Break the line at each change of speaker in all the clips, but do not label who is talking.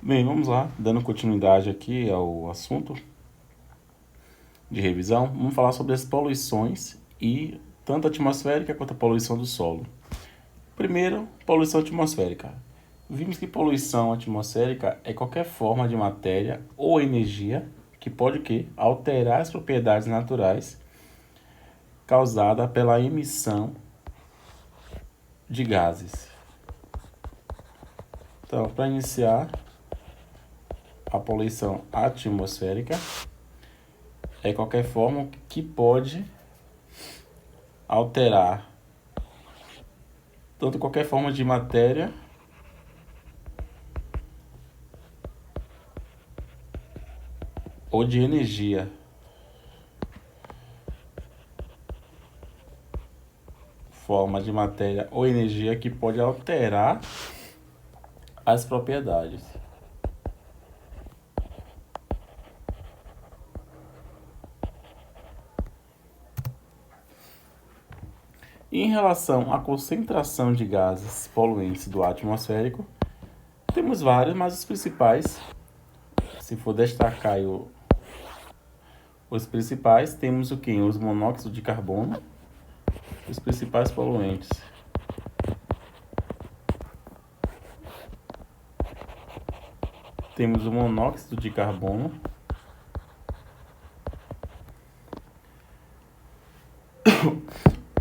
Bem, vamos lá, dando continuidade aqui ao assunto de revisão, vamos falar sobre as poluições e tanto a atmosférica quanto a poluição do solo. Primeiro, poluição atmosférica. Vimos que poluição atmosférica é qualquer forma de matéria ou energia que pode alterar as propriedades naturais causada pela emissão de gases. Então, para iniciar, a poluição atmosférica é qualquer forma que pode alterar tanto qualquer forma de matéria ou de energia. Forma de matéria ou energia que pode alterar as propriedades. E em relação à concentração de gases poluentes do ar atmosférico, temos vários, mas os principais, se for destacar os principais, temos o que? Os monóxidos de carbono, os principais poluentes. Temos o monóxido de carbono,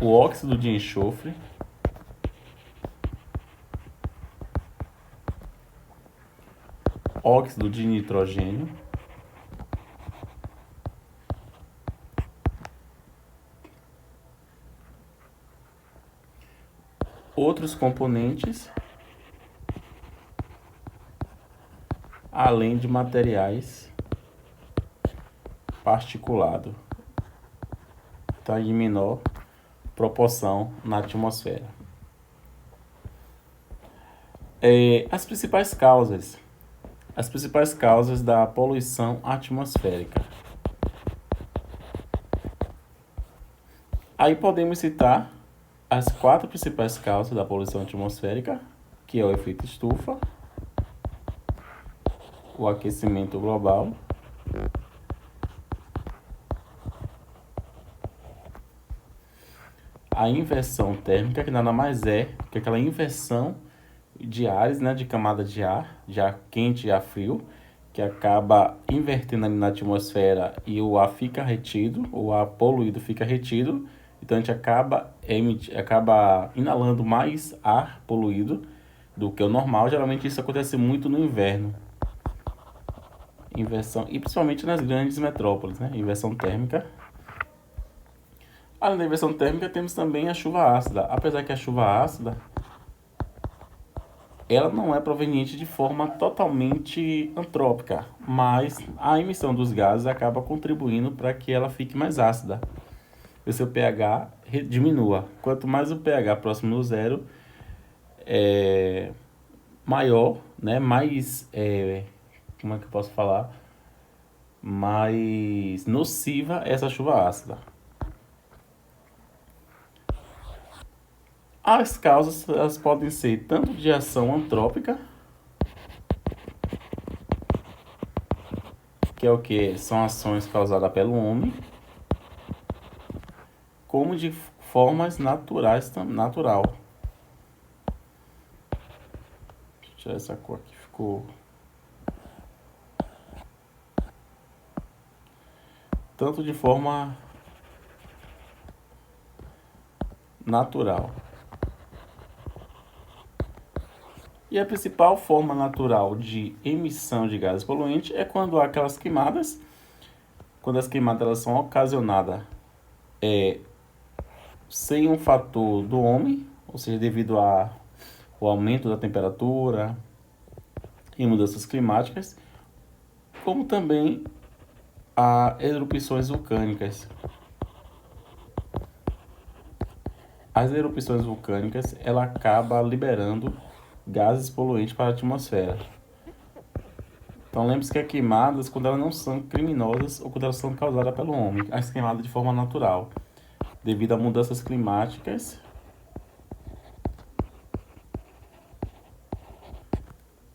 o óxido de enxofre, óxido de nitrogênio, outros componentes, além de materiais particulados, está em menor proporção na atmosfera. As principais causas da poluição atmosférica. Aí podemos citar as 4 principais causas da poluição atmosférica, que é o efeito estufa, o aquecimento global, a inversão térmica, que nada mais é que aquela inversão de ares, né, de camada de ar quente e ar frio, que acaba invertendo ali na atmosfera e o ar fica retido, o ar poluído fica retido, então a gente acaba inalando mais ar poluído do que o normal. Geralmente isso acontece muito no inverno. Inversão, e principalmente nas grandes metrópoles, né? Inversão térmica. Além da inversão térmica, temos também a chuva ácida. Apesar que a chuva ácida, ela não é proveniente de forma totalmente antrópica, mas a emissão dos gases acaba contribuindo para que ela fique mais ácida. O seu pH diminua. Quanto mais o pH próximo do zero, maior, né? Mais, como é que eu posso falar? Mais nociva essa chuva ácida. As causas elas podem ser tanto de ação antrópica, que é o que? São ações causadas pelo homem, como de formas naturais, natural. Deixa eu tirar essa cor aqui, ficou... Tanto de forma natural. E a principal forma natural de emissão de gases poluentes é quando há aquelas queimadas, quando as queimadas elas são ocasionadas sem um fator do homem, ou seja, devido ao aumento da temperatura e mudanças climáticas, como também a erupções vulcânicas. As erupções vulcânicas ela acaba liberando gases poluentes para a atmosfera. Então lembre-se que as queimadas, quando elas não são criminosas ou quando elas são causadas pelo homem, as queimadas de forma natural, devido a mudanças climáticas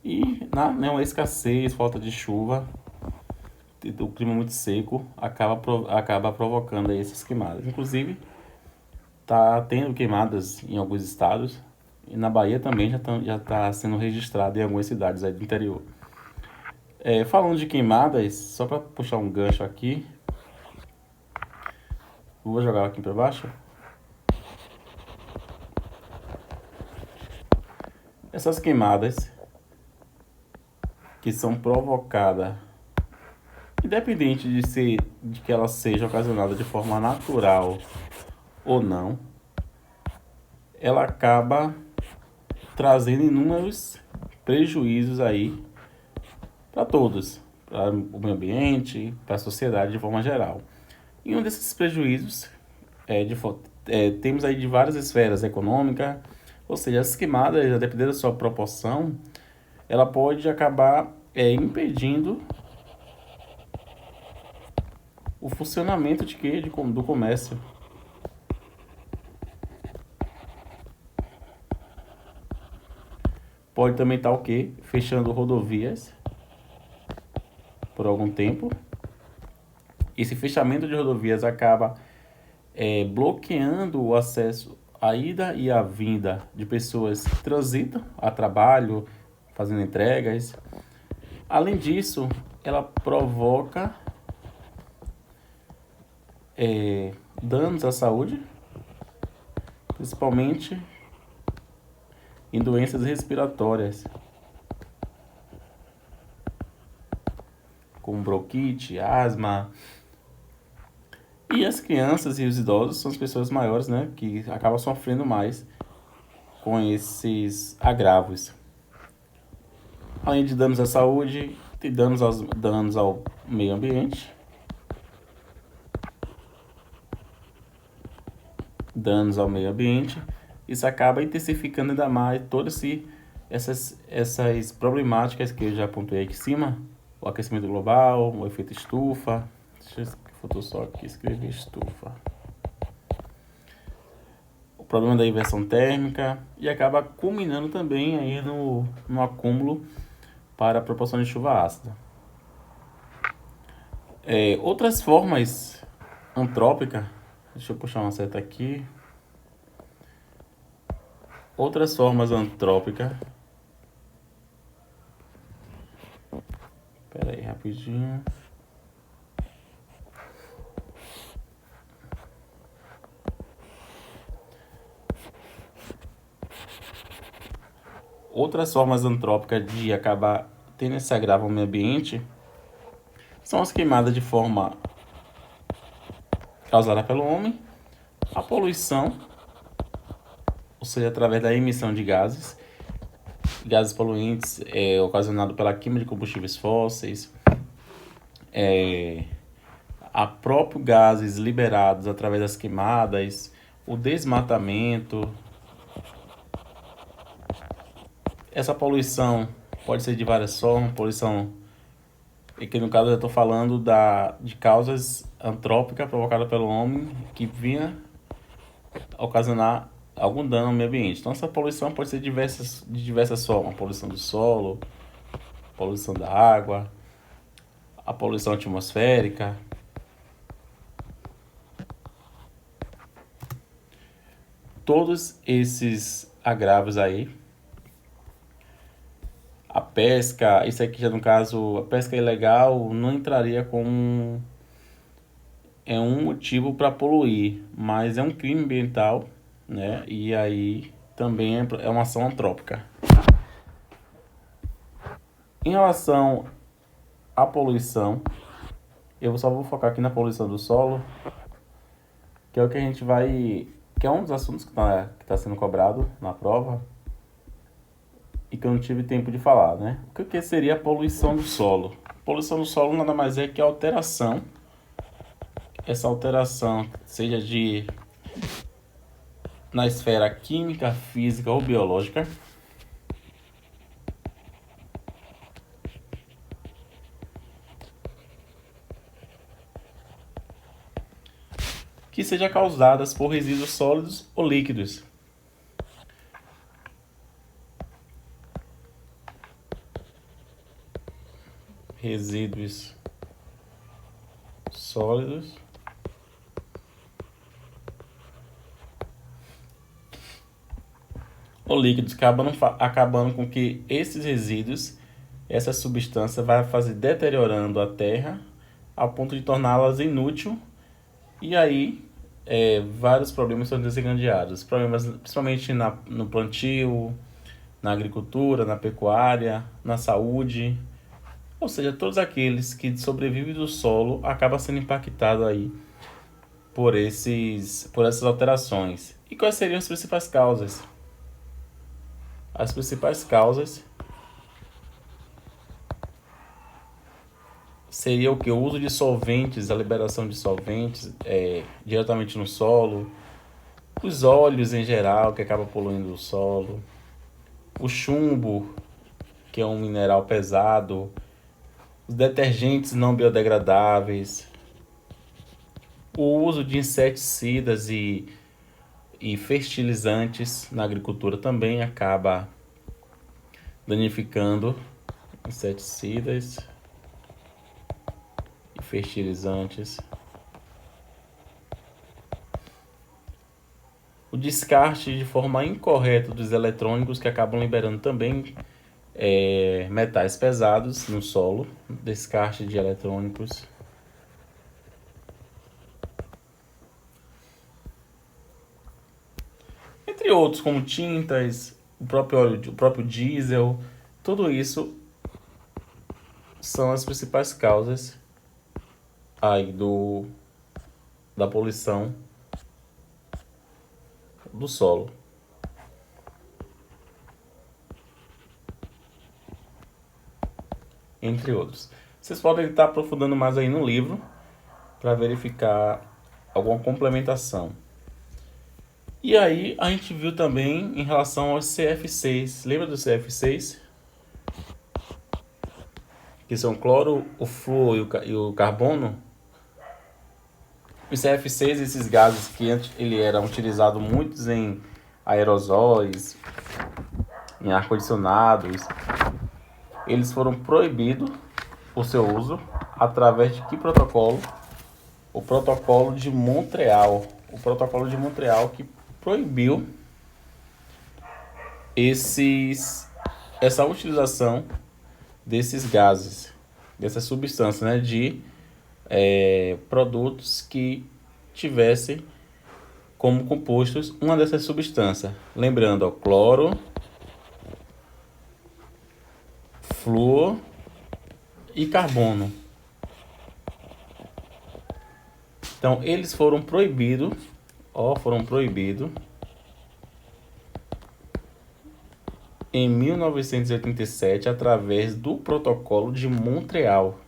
E né, uma escassez, falta de chuva, o clima muito seco acaba provocando aí essas queimadas. Inclusive, tá tendo queimadas em alguns estados e na Bahia também já tá sendo registrado em algumas cidades aí do interior. Falando de queimadas, só para puxar um gancho aqui, vou jogar aqui para baixo. Essas queimadas que são provocadas, independente de que ela seja ocasionada de forma natural ou não, ela acaba trazendo inúmeros prejuízos aí para todos, para o meio ambiente, para a sociedade de forma geral. E um desses prejuízos temos aí de várias esferas econômica, ou seja, as queimadas, a depender da sua proporção, ela pode acabar impedindo o funcionamento do comércio. Pode também estar o quê? Fechando rodovias por algum tempo. Esse fechamento de rodovias acaba bloqueando o acesso à ida e à vinda de pessoas que transitam a trabalho, fazendo entregas. Além disso, ela provoca danos à saúde, principalmente em doenças respiratórias, como bronquite, asma. E as crianças e os idosos são as pessoas maiores, né, que acabam sofrendo mais com esses agravos. Além de danos à saúde, tem danos ao meio ambiente, isso acaba intensificando ainda mais todas essas problemáticas que eu já apontei aqui em cima, o aquecimento global, o efeito estufa. Deixa eu faltou só aqui escrever estufa. O problema da inversão térmica e acaba culminando também aí no acúmulo para a proporção de chuva ácida. Outras formas antrópicas, deixa eu puxar uma seta aqui. Outras formas antrópicas. Espera aí, rapidinho. Outras formas antrópicas de acabar tendo esse agravo ao meio ambiente são as queimadas de forma causada pelo homem, a poluição, ou seja, através da emissão de gases poluentes ocasionado pela queima de combustíveis fósseis, a próprios gases liberados através das queimadas, o desmatamento. Essa poluição pode ser de várias formas, poluição, e que no caso eu estou falando de causas antrópicas provocadas pelo homem que vinha ocasionar algum dano ao meio ambiente. Então essa poluição pode ser de diversas formas, poluição do solo, poluição da água, a poluição atmosférica. Todos esses agravos aí, a pesca, isso aqui já no caso, a pesca ilegal não entraria como um motivo para poluir, mas é um crime ambiental, né? E aí também é uma ação antrópica. Em relação à poluição, eu só vou focar aqui na poluição do solo, que é o que a gente vai, que é um dos assuntos que tá sendo cobrado na prova e que eu não tive tempo de falar, né? O que seria a poluição do solo? Poluição do solo nada mais é que a alteração, essa alteração seja na esfera química, física ou biológica, que seja causadas por resíduos sólidos ou líquidos. resíduos sólidos ou líquidos, acabando com que esses resíduos, essa substância vai fazer deteriorando a terra ao ponto de torná-las inútil e aí vários problemas são desencadeados. Problemas principalmente no plantio, na agricultura, na pecuária, na saúde, ou seja, todos aqueles que sobrevivem do solo acabam sendo impactados aí por essas alterações. E quais seriam as principais causas? As principais causas seria o que? O uso de solventes, a liberação de solventes diretamente no solo, os óleos em geral, que acaba poluindo o solo, o chumbo, que é um mineral pesado, os detergentes não biodegradáveis, o uso de inseticidas e fertilizantes na agricultura também acaba danificando inseticidas e fertilizantes. O descarte de forma incorreta dos eletrônicos que acabam liberando também metais pesados no solo, descarte de eletrônicos. Entre outros, como tintas, o próprio óleo, o próprio diesel, tudo isso são as principais causas aí da poluição do solo. Entre outros. Vocês podem estar aprofundando mais aí no livro para verificar alguma complementação. E aí a gente viu também em relação aos CF6. Lembra do CF6? Que são o cloro, o flúor e o carbono. Os CF6, esses gases que antes ele era utilizado muitos em aerosóis, em ar-condicionados, eles foram proibidos o seu uso através de que protocolo? O Protocolo de Montreal. O Protocolo de Montreal que proibiu essa utilização desses gases, dessas substâncias, né, de produtos que tivessem como compostos uma dessas substâncias. Lembrando, ó, cloro, flúor e carbono. Então, eles foram proibidos, em 1987 através do Protocolo de Montreal.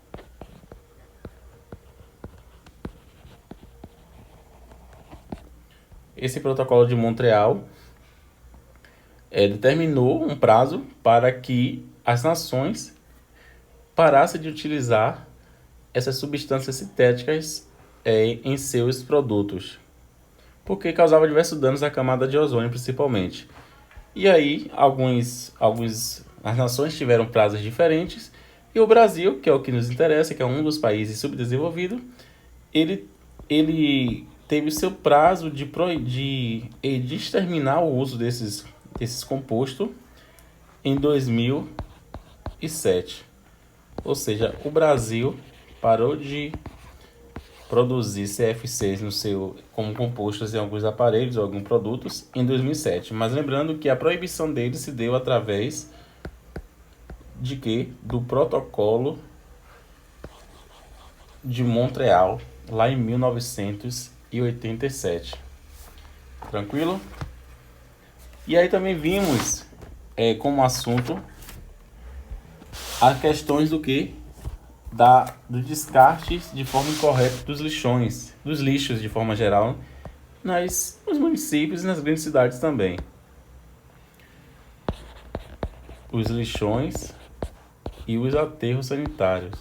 Esse Protocolo de Montreal determinou um prazo para que as nações parassem de utilizar essas substâncias sintéticas em seus produtos, porque causava diversos danos à camada de ozônio, principalmente. E aí, as nações tiveram prazos diferentes, e o Brasil, que é o que nos interessa, que é um dos países subdesenvolvidos, ele teve o seu prazo de exterminar o uso desses compostos em 2007. Ou seja, o Brasil parou de produzir CF6 como compostos em alguns aparelhos ou alguns produtos em 2007. Mas lembrando que a proibição dele se deu através de quê? Do Protocolo de Montreal, lá em 1987. Tranquilo? E aí também vimos como assunto as questões do que? Do descarte de forma incorreta dos lixos de forma geral, nos municípios e nas grandes cidades também. Os lixões e os aterros sanitários.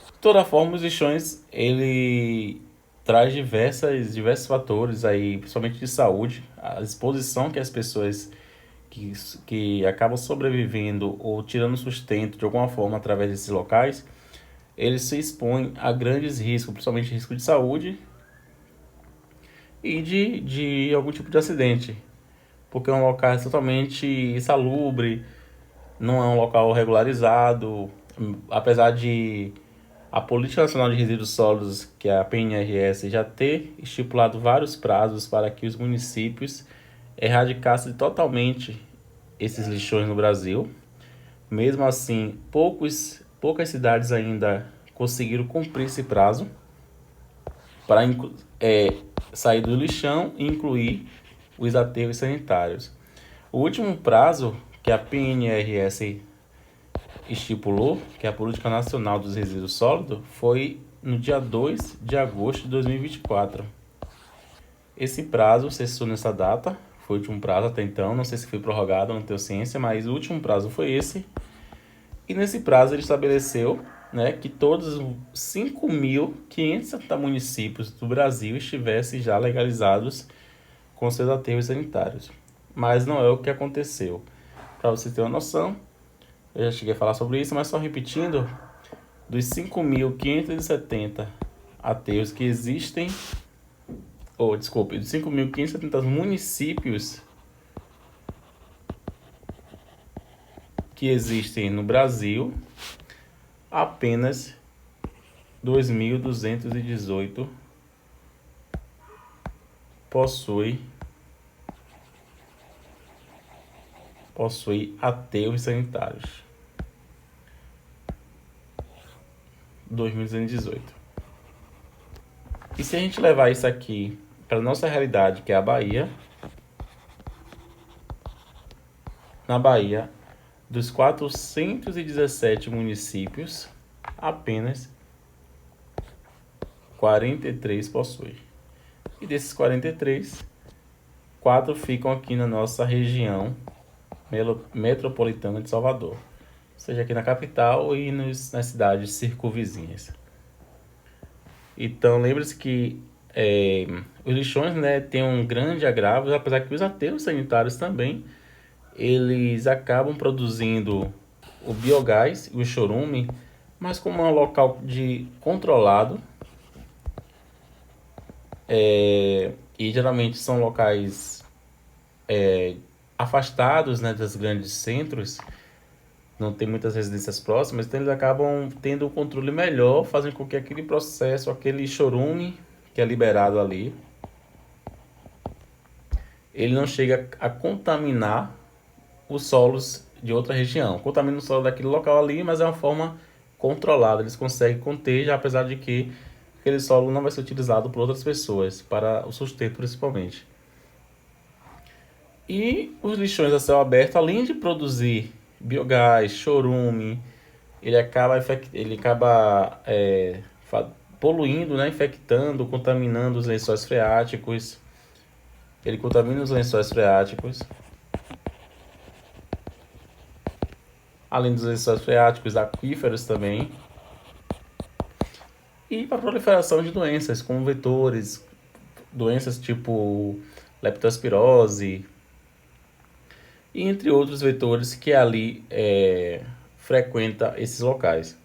De toda forma, os lixões, ele traz diversos fatores aí, principalmente de saúde, a exposição que as pessoas que acabam sobrevivendo ou tirando sustento de alguma forma através desses locais, eles se expõem a grandes riscos, principalmente risco de saúde e de algum tipo de acidente, porque é um local totalmente insalubre, não é um local regularizado, apesar de a Política Nacional de Resíduos Sólidos, que é a PNRS, já ter estipulado vários prazos para que os municípios erradicassem totalmente esses lixões no Brasil. Mesmo assim, poucas cidades ainda conseguiram cumprir esse prazo para sair do lixão e incluir os aterros sanitários. O último prazo que a PNRS estipulou, que é a Política Nacional dos Resíduos Sólidos, foi no dia 2 de agosto de 2024. Esse prazo cessou nessa data, foi o último prazo até então, não sei se foi prorrogado, não tenho ciência, mas o último prazo foi esse. E nesse prazo ele estabeleceu, né, que todos os 5.570 municípios do Brasil estivessem já legalizados com seus aterros sanitários. Mas não é o que aconteceu. Para você ter uma noção, eu já cheguei a falar sobre isso, mas só repetindo, dos 5.570 aterros que existem, dos 5.570 municípios que existem no Brasil, apenas 2.218 possui aterros sanitários. 2.218. E se a gente levar isso aqui para nossa realidade, que é a Bahia, na Bahia, dos 417 municípios, apenas 43 possuem. E desses 43, 4 ficam aqui na nossa região metropolitana de Salvador, seja aqui na capital e nas cidades circunvizinhas. Então, lembre-se que os lixões, né, têm um grande agravo, apesar que os aterros sanitários também, eles acabam produzindo o biogás e o chorume, mas como é um local controlado, e geralmente são locais afastados, né, dos grandes centros, não tem muitas residências próximas, então eles acabam tendo um controle melhor, fazendo com que aquele processo, aquele chorume que é liberado ali, ele não chega a contaminar os solos de outra região. Contamina o solo daquele local ali, mas é uma forma controlada. Eles conseguem conter, já apesar de que aquele solo não vai ser utilizado por outras pessoas, para o sustento principalmente. E os lixões a céu aberto, além de produzir biogás, chorume, ele acaba poluindo, né, infectando, contaminando os lençóis freáticos. Ele contamina os lençóis freáticos. Além dos lençóis freáticos, aquíferos também. E para a proliferação de doenças, como vetores, doenças tipo leptospirose, e entre outros vetores que ali frequenta esses locais.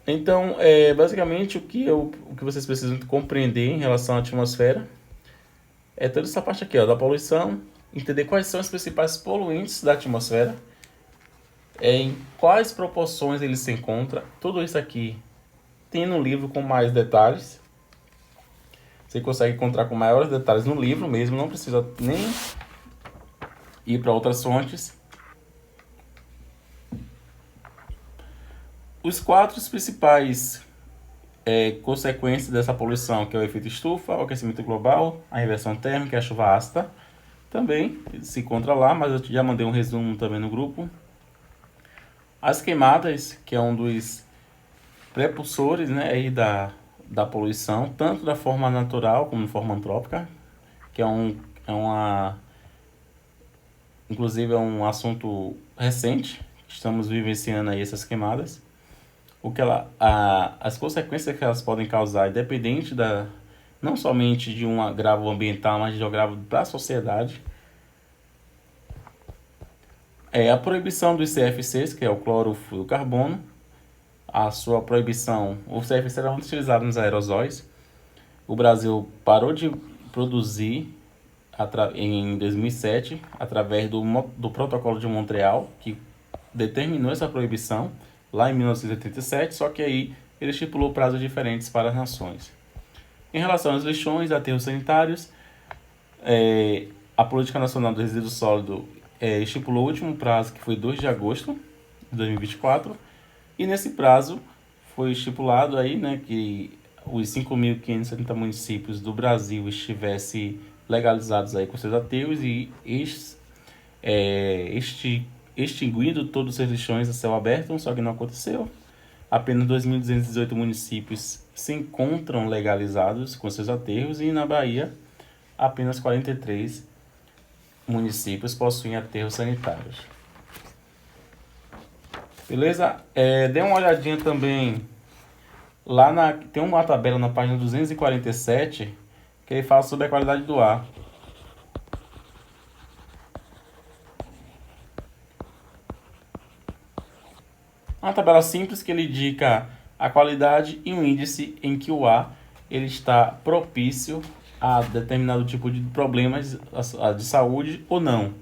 Então, basicamente, o que vocês precisam compreender em relação à atmosfera é toda essa parte aqui, ó, da poluição, entender quais são os principais poluentes da atmosfera, em quais proporções ele se encontra. Tudo isso aqui tem no livro com mais detalhes. Você consegue encontrar com maiores detalhes no livro mesmo, não precisa nem ir para outras fontes. Os 4 principais consequências dessa poluição, que é o efeito estufa, o aquecimento global, a inversão térmica e a chuva ácida, também se encontra lá, mas eu já mandei um resumo também no grupo. As queimadas, que é um dos prepulsores, né, aí da poluição, tanto da forma natural como de forma antrópica, que inclusive é um assunto recente, estamos vivenciando aí essas queimadas. As consequências que elas podem causar, independente não somente de um agravo ambiental, mas de um agravo para a sociedade, A proibição dos CFCs, que é o clorofluorcarbono, a sua proibição, o CFC era muito utilizado nos aerosóis. O Brasil parou de produzir em 2007, através do Protocolo de Montreal, que determinou essa proibição lá em 1987, só que aí ele estipulou prazos diferentes para as nações. Em relação aos lixões, aterros sanitários, a Política Nacional do Resíduo Sólido estipulou o último prazo, que foi 2 de agosto de 2024, e nesse prazo foi estipulado aí, né, que os 5.570 municípios do Brasil estivessem legalizados aí com seus aterros e extinguindo todos os seus lixões a céu aberto, só que não aconteceu. Apenas 2.218 municípios se encontram legalizados com seus aterros e na Bahia apenas 43 municípios possuem aterros sanitários. Beleza? Dê uma olhadinha também lá tem uma tabela na página 247 que ele fala sobre a qualidade do ar. Uma tabela simples que ele indica a qualidade e um índice em que o ar ele está propício a determinado tipo de problemas de saúde ou não.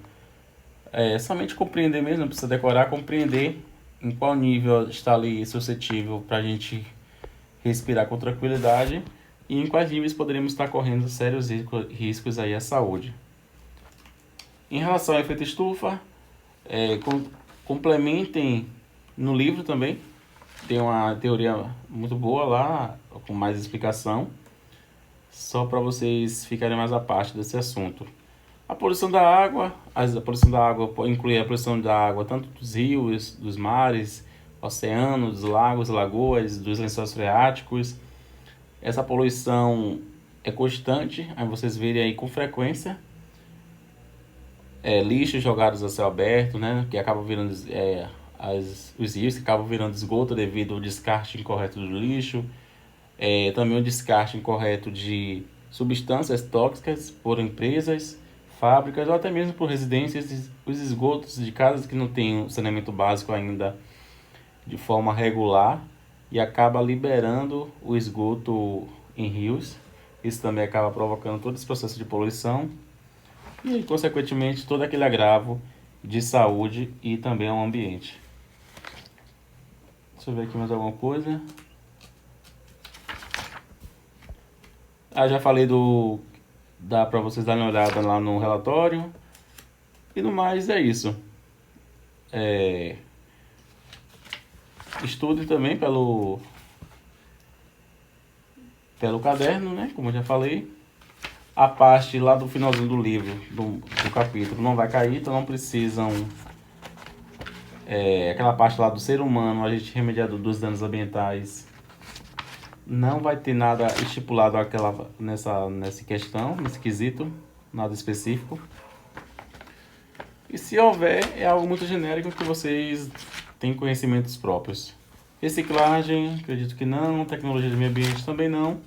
Somente compreender mesmo, não precisa decorar, compreender em qual nível está ali suscetível para a gente respirar com tranquilidade e em quais níveis poderíamos estar correndo sérios riscos aí à saúde. Em relação ao efeito estufa, complementem no livro também, tem uma teoria muito boa lá, com mais explicação, só para vocês ficarem mais a parte desse assunto. A poluição da água, inclui a poluição da água tanto dos rios, dos mares, oceanos, dos lagos, lagoas, dos lençóis freáticos. Essa poluição é constante, aí vocês verem aí com frequência. Lixos jogados a céu aberto, né, que acabam virando os rios que acabam virando esgoto devido ao descarte incorreto do lixo. Também o descarte incorreto de substâncias tóxicas por empresas, fábricas ou até mesmo por residências, os esgotos de casas que não têm o saneamento básico ainda de forma regular e acaba liberando o esgoto em rios. Isso também acaba provocando todo esse processo de poluição e, consequentemente, todo aquele agravo de saúde e também ao ambiente. Deixa eu ver aqui mais alguma coisa. Já falei dá para vocês darem uma olhada lá no relatório. E no mais é isso. Estudem também pelo caderno, né? Como eu já falei. A parte lá do finalzinho do livro, do capítulo, não vai cair, então não precisam... aquela parte lá do ser humano, agente remediador dos danos ambientais, não vai ter nada estipulado nessa questão, nesse quesito, nada específico. E se houver, é algo muito genérico que vocês têm conhecimentos próprios. Reciclagem, acredito que não. Tecnologia de meio ambiente também não.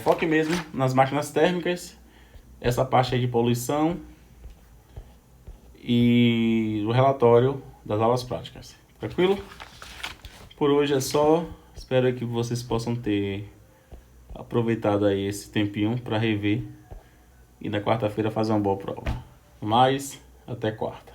Foque mesmo nas máquinas térmicas, essa parte aí de poluição e o relatório das aulas práticas. Tranquilo? Por hoje é só. Espero que vocês possam ter aproveitado aí esse tempinho para rever e na quarta-feira fazer uma boa prova. Mas até quarta.